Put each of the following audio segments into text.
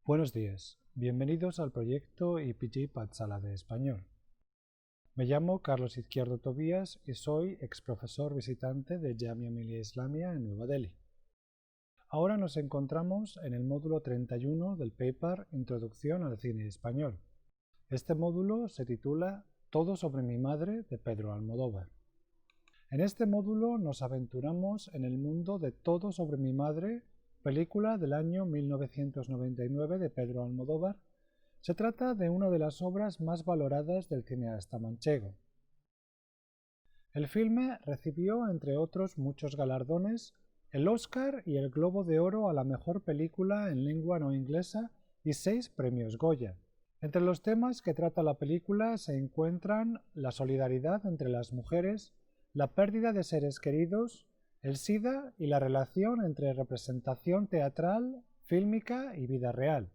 Buenos días, bienvenidos al proyecto IPG Patsala de Español. Me llamo Carlos Izquierdo Tobías y soy exprofesor visitante de Jamia Millia Islamia en Nueva Delhi. Ahora nos encontramos en el módulo 31 del paper Introducción al cine español. Este módulo se titula Todo sobre mi madre de Pedro Almodóvar. En este módulo nos aventuramos en el mundo de Todo sobre mi madre, película del año 1999 de Pedro Almodóvar. Se trata de una de las obras más valoradas del cineasta manchego. El filme recibió, entre otros muchos galardones, el Oscar y el Globo de Oro a la mejor película en lengua no inglesa y 6 premios Goya. Entre los temas que trata la película se encuentran la solidaridad entre las mujeres, la pérdida de seres queridos, el SIDA y la relación entre representación teatral, fílmica y vida real.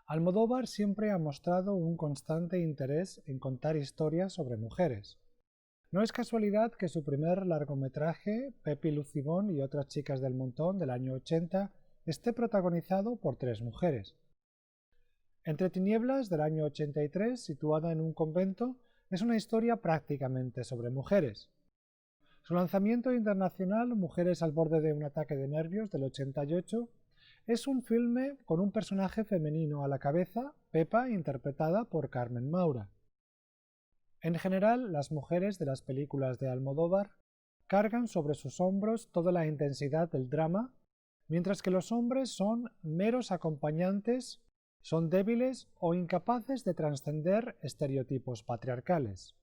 Almodóvar siempre ha mostrado un constante interés en contar historias sobre mujeres. No es casualidad que su primer largometraje, Pepi Lucibón y otras chicas del montón, del año 80, esté protagonizado por 3 mujeres. Entre tinieblas, del año 83, situada en un convento, es una historia prácticamente sobre mujeres. Su lanzamiento internacional, Mujeres al borde de un ataque de nervios, del 88, es un filme con un personaje femenino a la cabeza, Pepa, interpretada por Carmen Maura. En general, las mujeres de las películas de Almodóvar cargan sobre sus hombros toda la intensidad del drama, mientras que los hombres son meros acompañantes, son débiles o incapaces de trascender estereotipos patriarcales.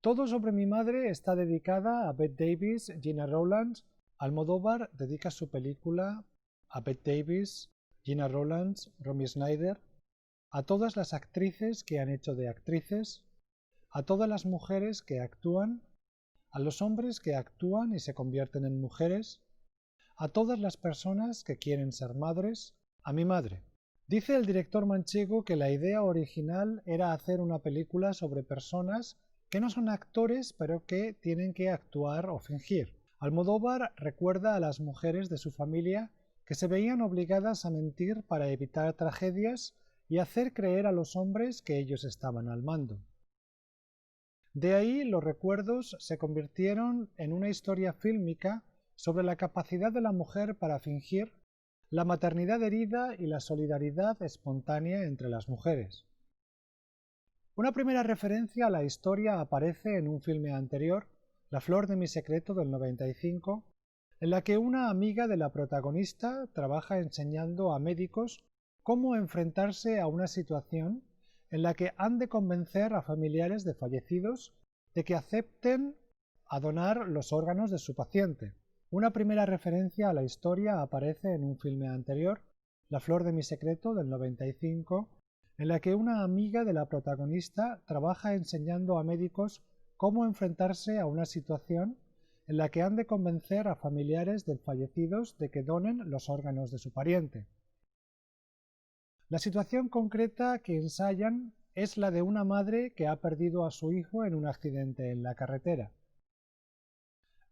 Todo sobre mi madre está dedicada a Bette Davis, Gina Rowlands. Almodóvar dedica su película a Bette Davis, Gina Rowlands, Romy Schneider, a todas las actrices que han hecho de actrices, a todas las mujeres que actúan, a los hombres que actúan y se convierten en mujeres, a todas las personas que quieren ser madres, a mi madre. Dice el director manchego que la idea original era hacer una película sobre personas que no son actores pero que tienen que actuar o fingir. Almodóvar recuerda a las mujeres de su familia que se veían obligadas a mentir para evitar tragedias y hacer creer a los hombres que ellos estaban al mando. De ahí los recuerdos se convirtieron en una historia fílmica sobre la capacidad de la mujer para fingir, la maternidad herida y la solidaridad espontánea entre las mujeres. Una primera referencia a la historia aparece en un filme anterior, La flor de mi secreto, del 95, en la que una amiga de la protagonista trabaja enseñando a médicos cómo enfrentarse a una situación en la que han de convencer a familiares de fallecidos de que acepten a donar los órganos de su paciente. Una primera referencia a la historia aparece en un filme anterior, La flor de mi secreto, del 95, en la que una amiga de la protagonista trabaja enseñando a médicos cómo enfrentarse a una situación en la que han de convencer a familiares de fallecidos de que donen los órganos de su pariente. La situación concreta que ensayan es la de una madre que ha perdido a su hijo en un accidente en la carretera.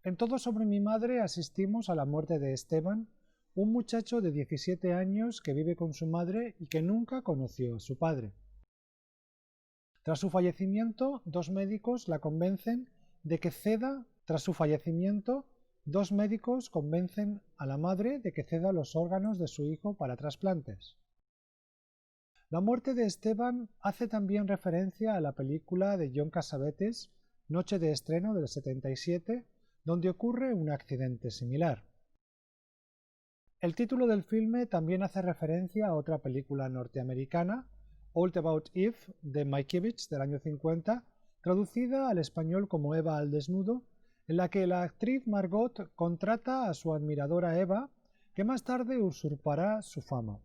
En Todo sobre mi madre asistimos a la muerte de Esteban, un muchacho de 17 años que vive con su madre y que nunca conoció a su padre. Tras su fallecimiento, dos médicos convencen a la madre de que ceda los órganos de su hijo para trasplantes. La muerte de Esteban hace también referencia a la película de John Cassavetes, Noche de estreno, del 77, donde ocurre un accidente similar. El título del filme también hace referencia a otra película norteamericana, All About Eve, de Mankiewicz, del año 50, traducida al español como Eva al desnudo, en la que la actriz Margot contrata a su admiradora Eva, que más tarde usurpará su fama.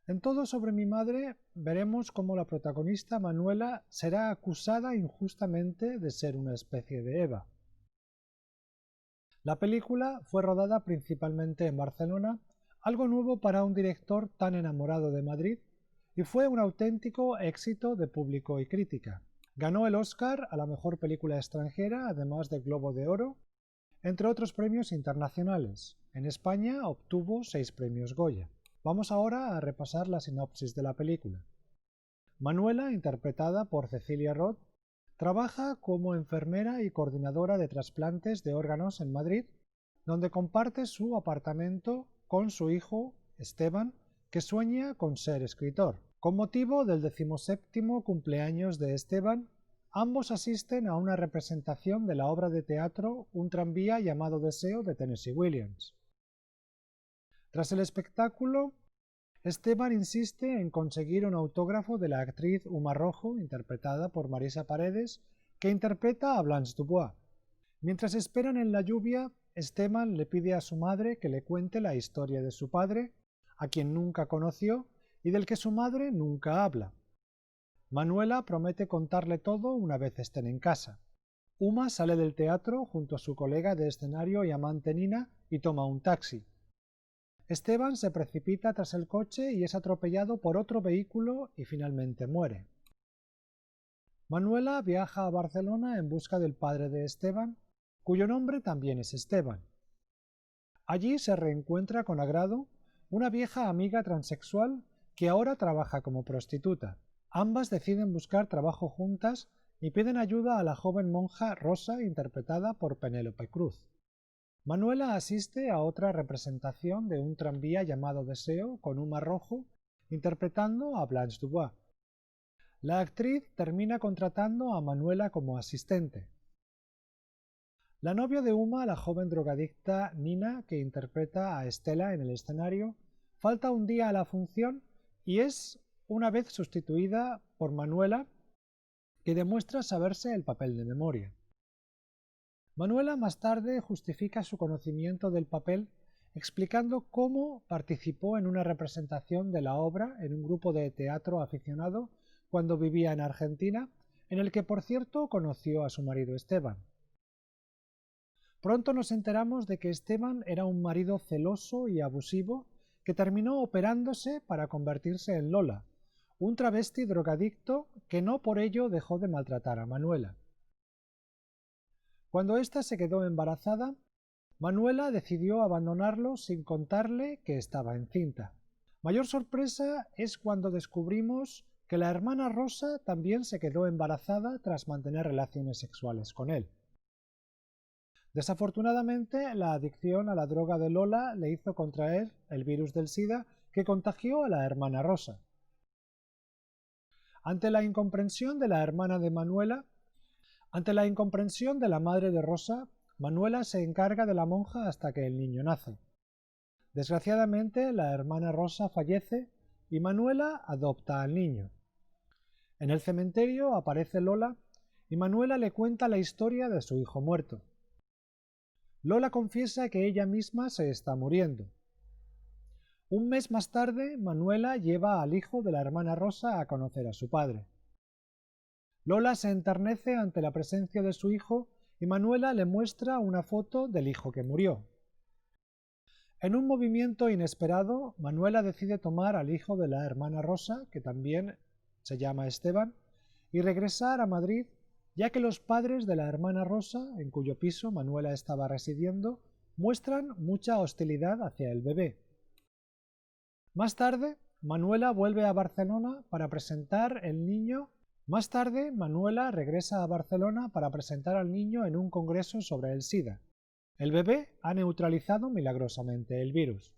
En Todo sobre mi madre veremos cómo la protagonista Manuela será acusada injustamente de ser una especie de Eva. La película fue rodada principalmente en Barcelona, algo nuevo para un director tan enamorado de Madrid, y fue un auténtico éxito de público y crítica. Ganó el Oscar a la mejor película extranjera, además del Globo de Oro. entre otros premios internacionales. En España obtuvo 6 premios Goya. Vamos ahora a repasar la sinopsis de la película. Manuela, interpretada por Cecilia Roth, trabaja como enfermera y coordinadora de trasplantes de órganos en Madrid, donde comparte su apartamento con su hijo Esteban, que sueña con ser escritor. Con motivo del 17º cumpleaños de Esteban, ambos asisten a una representación de la obra de teatro Un tranvía llamado Deseo de Tennessee Williams. Tras el espectáculo, Esteban insiste en conseguir un autógrafo de la actriz Uma Rojo, interpretada por Marisa Paredes, que interpreta a Blanche Dubois. Mientras esperan en la lluvia, Esteban le pide a su madre que le cuente la historia de su padre, a quien nunca conoció y del que su madre nunca habla. Manuela promete contarle todo una vez estén en casa. Uma sale del teatro junto a su colega de escenario y amante Nina y toma un taxi. Esteban se precipita tras el coche y es atropellado por otro vehículo y finalmente muere. Manuela viaja a Barcelona en busca del padre de Esteban, cuyo nombre también es Esteban. Allí se reencuentra con agrado una vieja amiga transexual que ahora trabaja como prostituta. Ambas deciden buscar trabajo juntas y piden ayuda a la joven monja Rosa, interpretada por Penélope Cruz. Manuela asiste a otra representación de Un tranvía llamado Deseo con Uma Rojo, interpretando a Blanche Dubois. La actriz termina contratando a Manuela como asistente. La novia de Uma, la joven drogadicta Nina, que interpreta a Estela en el escenario, falta un día a la función y es una vez sustituida por Manuela, que demuestra saberse el papel de memoria. Manuela más tarde justifica su conocimiento del papel explicando cómo participó en una representación de la obra en un grupo de teatro aficionado cuando vivía en Argentina, en el que por cierto conoció a su marido Esteban. Pronto nos enteramos de que Esteban era un marido celoso y abusivo que terminó operándose para convertirse en Lola, un travesti drogadicto que no por ello dejó de maltratar a Manuela. Cuando ésta se quedó embarazada, Manuela decidió abandonarlo sin contarle que estaba encinta. Mayor sorpresa es cuando descubrimos que la hermana Rosa también se quedó embarazada tras mantener relaciones sexuales con él. Desafortunadamente, la adicción a la droga de Lola le hizo contraer el virus del SIDA que contagió a la hermana Rosa. Ante la incomprensión de la hermana de Manuela, ante la incomprensión de la madre de Rosa, Manuela se encarga de la monja hasta que el niño nace. Desgraciadamente, la hermana Rosa fallece y Manuela adopta al niño. En el cementerio aparece Lola y Manuela le cuenta la historia de su hijo muerto. Lola confiesa que ella misma se está muriendo. Un mes más tarde, Manuela lleva al hijo de la hermana Rosa a conocer a su padre. Lola se enternece ante la presencia de su hijo y Manuela le muestra una foto del hijo que murió. En un movimiento inesperado, Manuela decide tomar al hijo de la hermana Rosa, que también se llama Esteban, y regresar a Madrid, ya que los padres de la hermana Rosa, en cuyo piso Manuela estaba residiendo, muestran mucha hostilidad hacia el bebé. Más tarde, Manuela vuelve a Barcelona para presentar el niño. Más tarde, Manuela regresa a Barcelona para presentar al niño en un congreso sobre el SIDA. El bebé ha neutralizado milagrosamente el virus.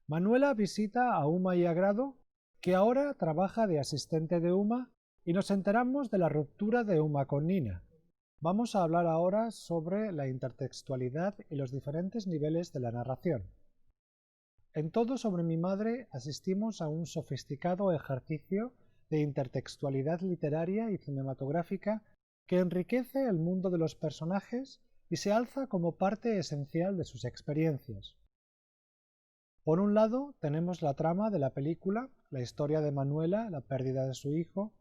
Manuela visita a Uma y Agrado, que ahora trabaja de asistente de Uma, y nos enteramos de la ruptura de Uma con Nina. Vamos a hablar ahora sobre la intertextualidad y los diferentes niveles de la narración. En Todo sobre mi madre asistimos a un sofisticado ejercicio de intertextualidad literaria y cinematográfica que enriquece el mundo de los personajes y se alza como parte esencial de sus experiencias. Por un lado, tenemos la trama de la película, la historia de Manuela, la pérdida de su hijo,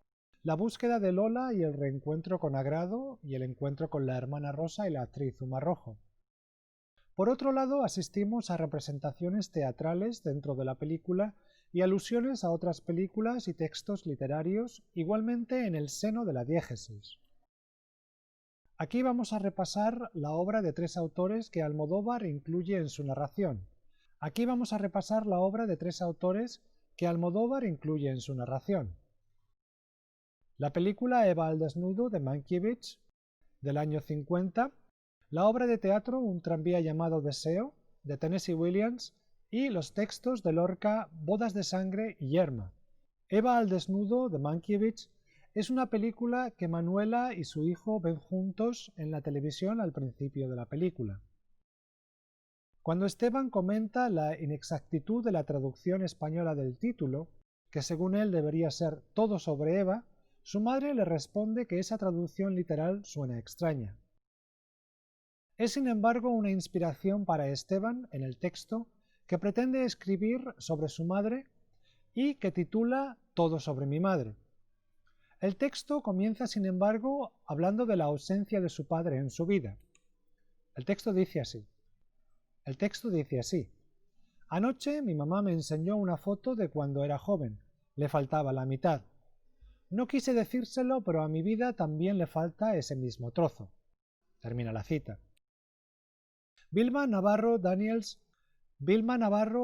la búsqueda de Lola y el reencuentro con Agrado y el encuentro con la hermana Rosa y la actriz Uma Rojo. Por otro lado, asistimos a representaciones teatrales dentro de la película y alusiones a otras películas y textos literarios, igualmente en el seno de la diégesis. Aquí vamos a repasar la obra de tres autores que Almodóvar incluye en su narración. Aquí vamos a repasar la obra de tres autores que Almodóvar incluye en su narración. La película Eva al desnudo de Mankiewicz, del año 50, la obra de teatro Un tranvía llamado Deseo, de Tennessee Williams, y los textos de Lorca Bodas de sangre y yerma. Eva al desnudo de Mankiewicz es una película que Manuela y su hijo ven juntos en la televisión al principio de la película. Cuando Esteban comenta la inexactitud de la traducción española del título, que según él debería ser Todo sobre Eva, su madre le responde que esa traducción literal suena extraña. Es sin embargo una inspiración para Esteban en el texto que pretende escribir sobre su madre y que titula Todo sobre mi madre. El texto comienza sin embargo hablando de la ausencia de su padre en su vida. El texto dice así. Anoche mi mamá me enseñó una foto de cuando era joven. Le faltaba la mitad. No quise decírselo, pero a mi vida también le falta ese mismo trozo. Termina la cita. Vilma Navarro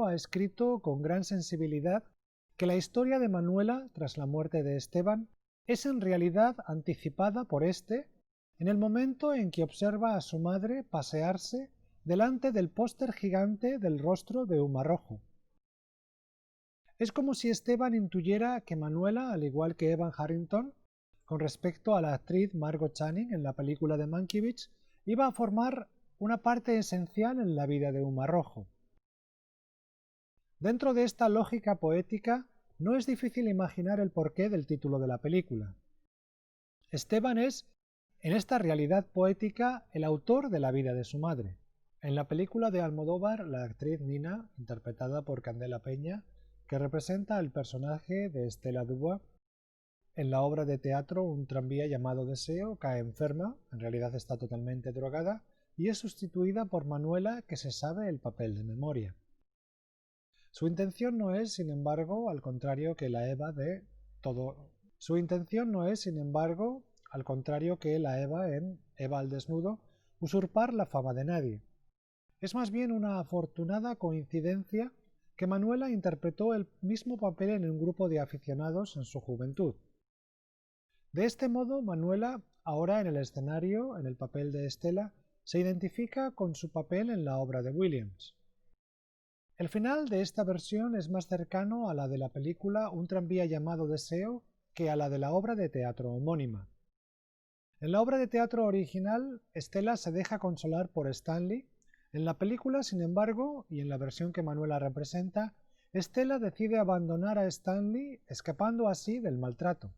ha escrito con gran sensibilidad que la historia de Manuela, tras la muerte de Esteban, es en realidad anticipada por éste en el momento en que observa a su madre pasearse delante del póster gigante del rostro de Uma Rojo. Es como si Esteban intuyera que Manuela, al igual que Evan Harrington, con respecto a la actriz Margot Channing en la película de Mankiewicz, iba a formar una parte esencial en la vida de Uma Rojo. Dentro de esta lógica poética, no es difícil imaginar el porqué del título de la película. Esteban es, en esta realidad poética, el autor de la vida de su madre. En la película de Almodóvar, la actriz Nina, interpretada por Candela Peña, que representa el personaje de Estela Dubois, en la obra de teatro Un tranvía llamado Deseo, cae enferma, en realidad está totalmente drogada, y es sustituida por Manuela, que se sabe el papel de memoria. Su intención no es, sin embargo, al contrario que la Eva en Eva al desnudo, usurpar la fama de nadie. Es más bien una afortunada coincidencia que Manuela interpretó el mismo papel en un grupo de aficionados en su juventud. De este modo, Manuela, ahora en el escenario, en el papel de Estela, se identifica con su papel en la obra de Williams. El final de esta versión es más cercano a la de la película Un tranvía llamado Deseo que a la de la obra de teatro homónima. En la obra de teatro original, Estela se deja consolar por Stanley. En la película, sin embargo, y en la versión que Manuela representa, Estela decide abandonar a Stanley, escapando así del maltrato.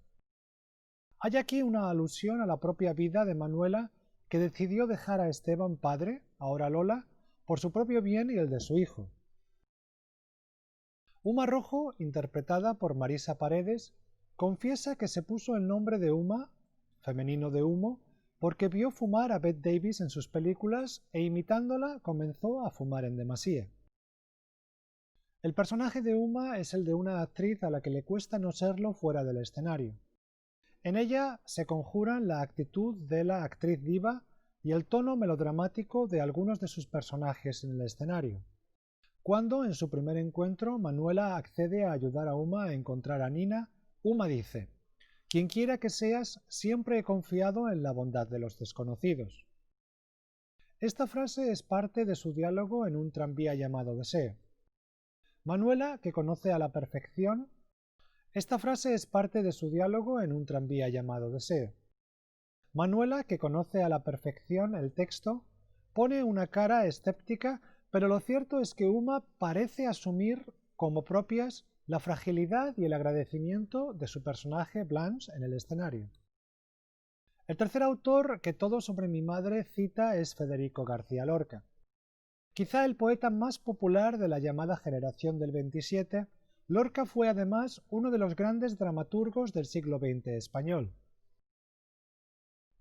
Hay aquí una alusión a la propia vida de Manuela, que decidió dejar a Esteban padre, ahora Lola, por su propio bien y el de su hijo. Uma Rojo, interpretada por Marisa Paredes, confiesa que se puso el nombre de Uma, femenino de humo, porque vio fumar a Bette Davis en sus películas e imitándola comenzó a fumar en demasía. El personaje de Uma es el de una actriz a la que le cuesta no serlo fuera del escenario. En ella se conjuran la actitud de la actriz diva y el tono melodramático de algunos de sus personajes en el escenario. Cuando, en su primer encuentro, Manuela accede a ayudar a Uma a encontrar a Nina, Uma dice: «Quien quiera que seas, siempre he confiado en la bondad de los desconocidos». Esta frase es parte de su diálogo en Un tranvía llamado Deseo. Manuela, que conoce a la perfección el texto, pone una cara escéptica, pero lo cierto es que Uma parece asumir como propias la fragilidad y el agradecimiento de su personaje Blanche en el escenario. El tercer autor que Todo sobre mi madre cita es Federico García Lorca. Quizá el poeta más popular de la llamada generación del 27, Lorca fue además uno de los grandes dramaturgos del siglo XX español.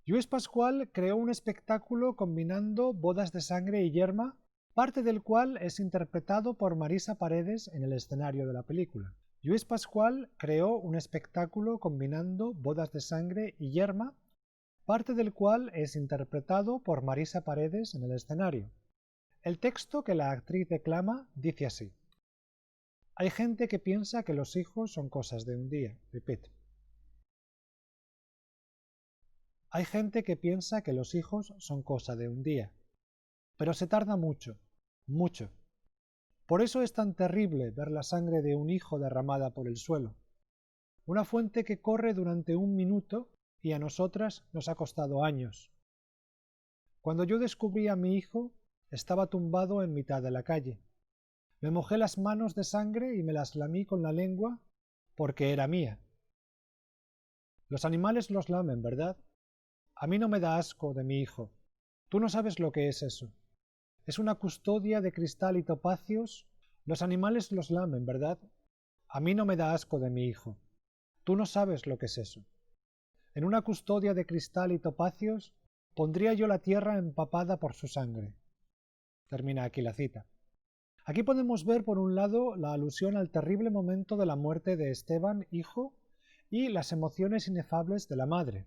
Lluís Pascual creó un espectáculo combinando Bodas de sangre y yerma, parte del cual es interpretado por Marisa Paredes en el escenario de la película. Lluís Pascual creó un espectáculo combinando Bodas de sangre y yerma, parte del cual es interpretado por Marisa Paredes en el escenario. El texto que la actriz declama dice así: hay gente que piensa que los hijos son cosas de un día. Repeat. Hay gente que piensa que los hijos son cosa de un día, pero se tarda mucho, mucho. Por eso es tan terrible ver la sangre de un hijo derramada por el suelo. Una fuente que corre durante un minuto y a nosotras nos ha costado años. Cuando yo descubrí a mi hijo, estaba tumbado en mitad de la calle. Me mojé las manos de sangre y me las lamí con la lengua porque era mía. Los animales los lamen, ¿verdad? A mí no me da asco de mi hijo. Tú no sabes lo que es eso. Es una custodia de cristal y topacios. Los animales los lamen, ¿verdad? A mí no me da asco de mi hijo. Tú no sabes lo que es eso. En una custodia de cristal y topacios pondría yo la tierra empapada por su sangre. Termina aquí la cita. Aquí podemos ver por un lado la alusión al terrible momento de la muerte de Esteban, hijo, y las emociones inefables de la madre.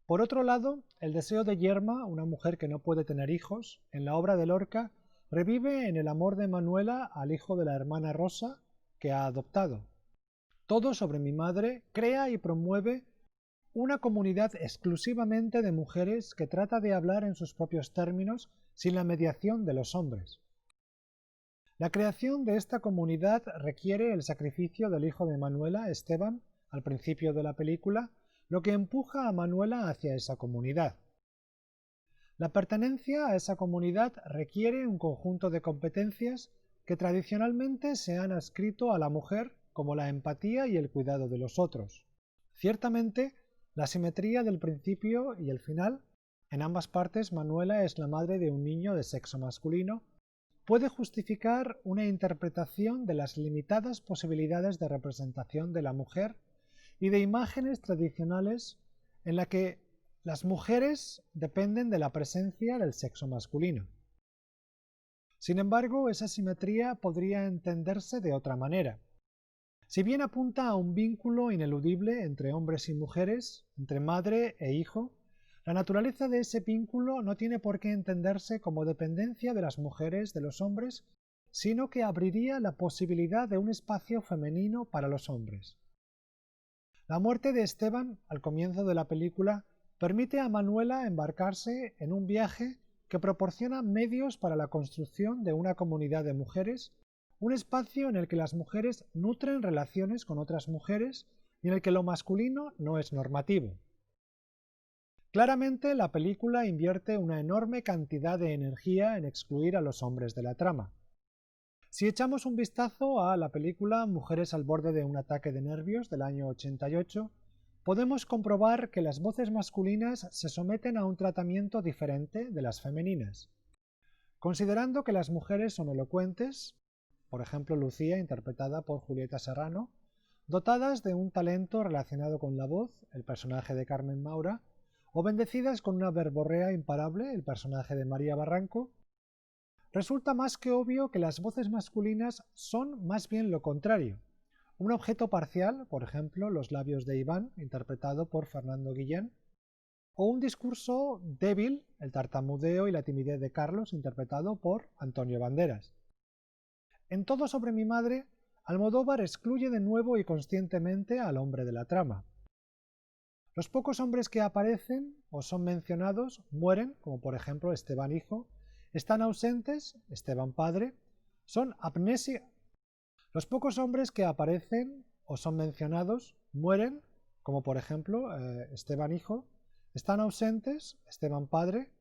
Por otro lado, el deseo de Yerma, una mujer que no puede tener hijos, en la obra de Lorca, revive en el amor de Manuela al hijo de la hermana Rosa que ha adoptado. Todo sobre mi madre crea y promueve una comunidad exclusivamente de mujeres que trata de hablar en sus propios términos sin la mediación de los hombres. La creación de esta comunidad requiere el sacrificio del hijo de Manuela, Esteban, al principio de la película, lo que empuja a Manuela hacia esa comunidad. La pertenencia a esa comunidad requiere un conjunto de competencias que tradicionalmente se han adscrito a la mujer, como la empatía y el cuidado de los otros. Ciertamente, la simetría del principio y el final, en ambas partes Manuela es la madre de un niño de sexo masculino, puede justificar una interpretación de las limitadas posibilidades de representación de la mujer y de imágenes tradicionales en la que las mujeres dependen de la presencia del sexo masculino. Sin embargo, esa simetría podría entenderse de otra manera. Si bien apunta a un vínculo ineludible entre hombres y mujeres, entre madre e hijo, la naturaleza de ese vínculo no tiene por qué entenderse como dependencia de las mujeres de los hombres, sino que abriría la posibilidad de un espacio femenino para los hombres. La muerte de Esteban, al comienzo de la película, permite a Manuela embarcarse en un viaje que proporciona medios para la construcción de una comunidad de mujeres, un espacio en el que las mujeres nutren relaciones con otras mujeres y en el que lo masculino no es normativo. Claramente, la película invierte una enorme cantidad de energía en excluir a los hombres de la trama. Si echamos un vistazo a la película Mujeres al borde de un ataque de nervios del año 88, podemos comprobar que las voces masculinas se someten a un tratamiento diferente de las femeninas. Considerando que las mujeres son elocuentes, por ejemplo Lucía, interpretada por Julieta Serrano, dotadas de un talento relacionado con la voz, el personaje de Carmen Maura, o bendecidas con una verborrea imparable, el personaje de María Barranco, resulta más que obvio que las voces masculinas son más bien lo contrario. Un objeto parcial, por ejemplo, los labios de Iván, interpretado por Fernando Guillén, o un discurso débil, el tartamudeo y la timidez de Carlos, interpretado por Antonio Banderas. En Todo sobre mi madre, Almodóvar excluye de nuevo y conscientemente al hombre de la trama. Los pocos hombres que aparecen o son mencionados mueren, como por ejemplo Esteban hijo, están ausentes, Esteban padre, son amnésia. Los pocos hombres que aparecen o son mencionados mueren, como por ejemplo Esteban hijo, están ausentes, Esteban padre,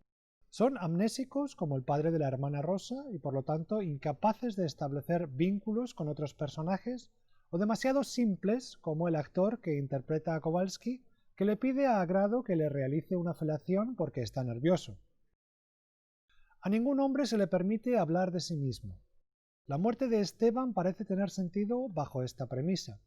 son amnésicos como el padre de la hermana Rosa y por lo tanto incapaces de establecer vínculos con otros personajes o demasiado simples como el actor que interpreta a Kowalski que le pide a Agrado que le realice una felación porque está nervioso. A ningún hombre se le permite hablar de sí mismo. La muerte de Esteban parece tener sentido bajo esta premisa.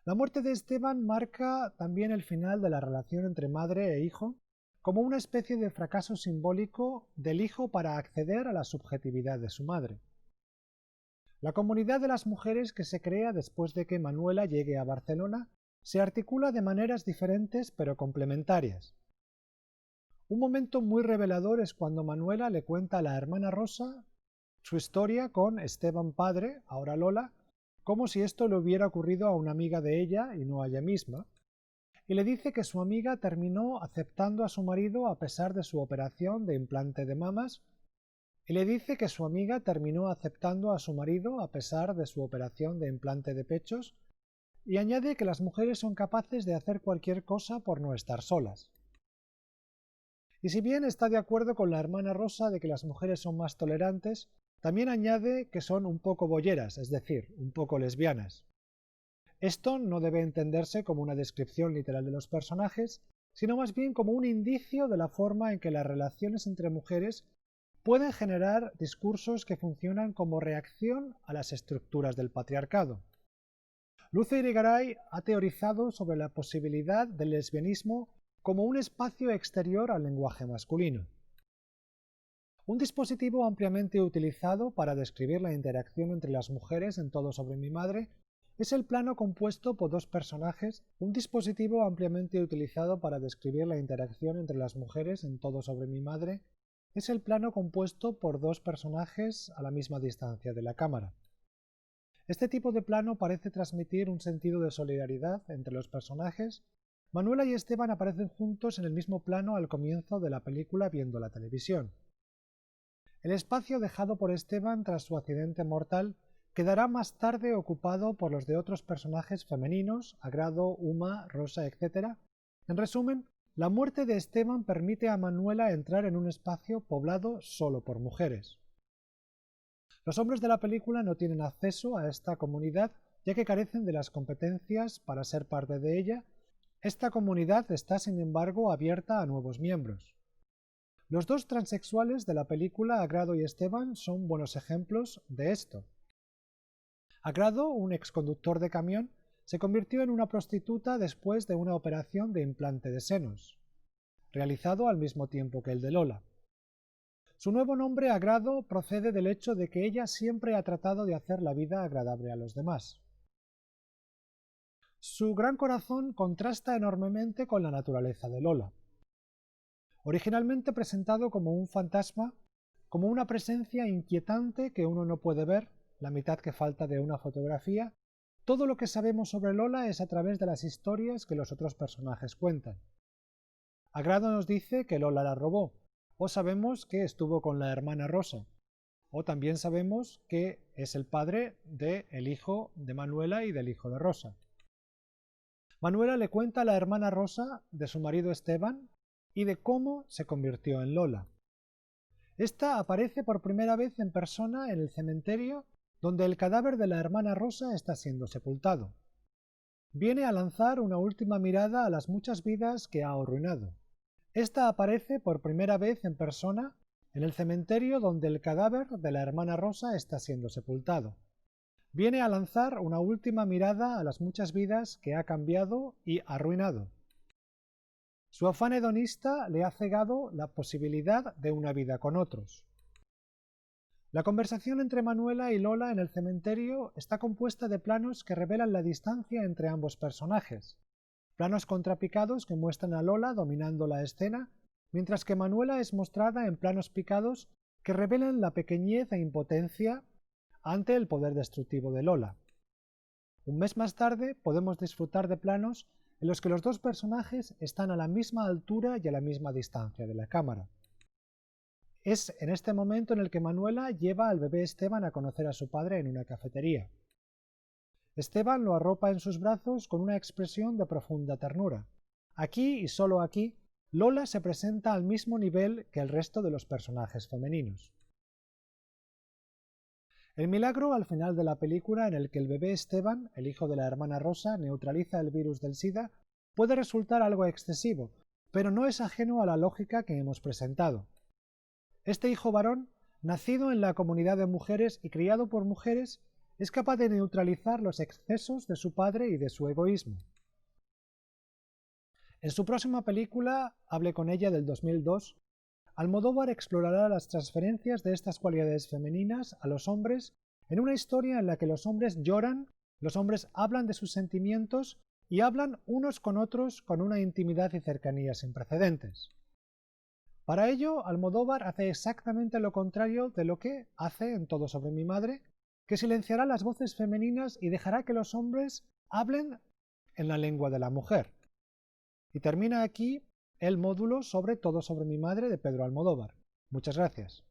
La muerte de Esteban marca también el final de la relación entre madre e hijo, como una especie de fracaso simbólico del hijo para acceder a la subjetividad de su madre. La comunidad de las mujeres que se crea después de que Manuela llegue a Barcelona se articula de maneras diferentes pero complementarias. Un momento muy revelador es cuando Manuela le cuenta a la hermana Rosa su historia con Esteban padre, ahora Lola, como si esto le hubiera ocurrido a una amiga de ella y no a ella misma, y le dice que su amiga terminó aceptando a su marido a pesar de su operación de implante de mamas, y le dice que su amiga terminó aceptando a su marido a pesar de su operación de implante de pechos, y añade que las mujeres son capaces de hacer cualquier cosa por no estar solas. Y si bien está de acuerdo con la hermana Rosa de que las mujeres son más tolerantes, también añade que son un poco bolleras, es decir, un poco lesbianas. Esto no debe entenderse como una descripción literal de los personajes, sino más bien como un indicio de la forma en que las relaciones entre mujeres pueden generar discursos que funcionan como reacción a las estructuras del patriarcado. Luce Irigaray ha teorizado sobre la posibilidad del lesbianismo como un espacio exterior al lenguaje masculino. Un dispositivo ampliamente utilizado para describir la interacción entre las mujeres en Todo sobre mi madre es el plano compuesto por dos personajes. Un dispositivo ampliamente utilizado para describir la interacción entre las mujeres en Todo sobre mi madre es el plano compuesto por dos personajes a la misma distancia de la cámara. Este tipo de plano parece transmitir un sentido de solidaridad entre los personajes. Manuela y Esteban aparecen juntos en el mismo plano al comienzo de la película viendo la televisión. El espacio dejado por Esteban tras su accidente mortal quedará más tarde ocupado por los de otros personajes femeninos, Agrado, Uma, Rosa, etc. En resumen, la muerte de Esteban permite a Manuela entrar en un espacio poblado solo por mujeres. Los hombres de la película no tienen acceso a esta comunidad ya que carecen de las competencias para ser parte de ella. Esta comunidad está, sin embargo, abierta a nuevos miembros. Los dos transexuales de la película, Agrado y Esteban, son buenos ejemplos de esto. Agrado, un exconductor de camión, se convirtió en una prostituta después de una operación de implante de senos, realizado al mismo tiempo que el de Lola. Su nuevo nombre, Agrado, procede del hecho de que ella siempre ha tratado de hacer la vida agradable a los demás. Su gran corazón contrasta enormemente con la naturaleza de Lola. Originalmente presentado como un fantasma, como una presencia inquietante que uno no puede ver, la mitad que falta de una fotografía, todo lo que sabemos sobre Lola es a través de las historias que los otros personajes cuentan. Agrado nos dice que Lola la robó, o sabemos que estuvo con la hermana Rosa, o también sabemos que es el padre del hijo de Manuela y del hijo de Rosa. Manuela le cuenta a la hermana Rosa de su marido Esteban y de cómo se convirtió en Lola. Esta aparece por primera vez en persona en el cementerio donde el cadáver de la hermana Rosa está siendo sepultado. Viene a lanzar una última mirada a las muchas vidas que ha arruinado. Esta aparece por primera vez en persona en el cementerio donde el cadáver de la hermana Rosa está siendo sepultado. Viene a lanzar una última mirada a las muchas vidas que ha cambiado y arruinado. Su afán hedonista le ha cegado la posibilidad de una vida con otros. La conversación entre Manuela y Lola en el cementerio está compuesta de planos que revelan la distancia entre ambos personajes. Planos contrapicados que muestran a Lola dominando la escena, mientras que Manuela es mostrada en planos picados que revelan la pequeñez e impotencia ante el poder destructivo de Lola. Un mes más tarde podemos disfrutar de planos en los que los dos personajes están a la misma altura y a la misma distancia de la cámara. Es en este momento en el que Manuela lleva al bebé Esteban a conocer a su padre en una cafetería. Esteban lo arropa en sus brazos con una expresión de profunda ternura. Aquí, y solo aquí, Lola se presenta al mismo nivel que el resto de los personajes femeninos. El milagro al final de la película en el que el bebé Esteban, el hijo de la hermana Rosa, neutraliza el virus del SIDA, puede resultar algo excesivo, pero no es ajeno a la lógica que hemos presentado. Este hijo varón, nacido en la comunidad de mujeres y criado por mujeres, es capaz de neutralizar los excesos de su padre y de su egoísmo. En su próxima película, Hable con ella del 2002, Almodóvar explorará las transferencias de estas cualidades femeninas a los hombres en una historia en la que los hombres lloran, los hombres hablan de sus sentimientos y hablan unos con otros con una intimidad y cercanía sin precedentes. Para ello, Almodóvar hace exactamente lo contrario de lo que hace en Todo sobre mi madre, que silenciará las voces femeninas y dejará que los hombres hablen en la lengua de la mujer. Y termina aquí el módulo sobre Todo sobre mi madre de Pedro Almodóvar. Muchas gracias.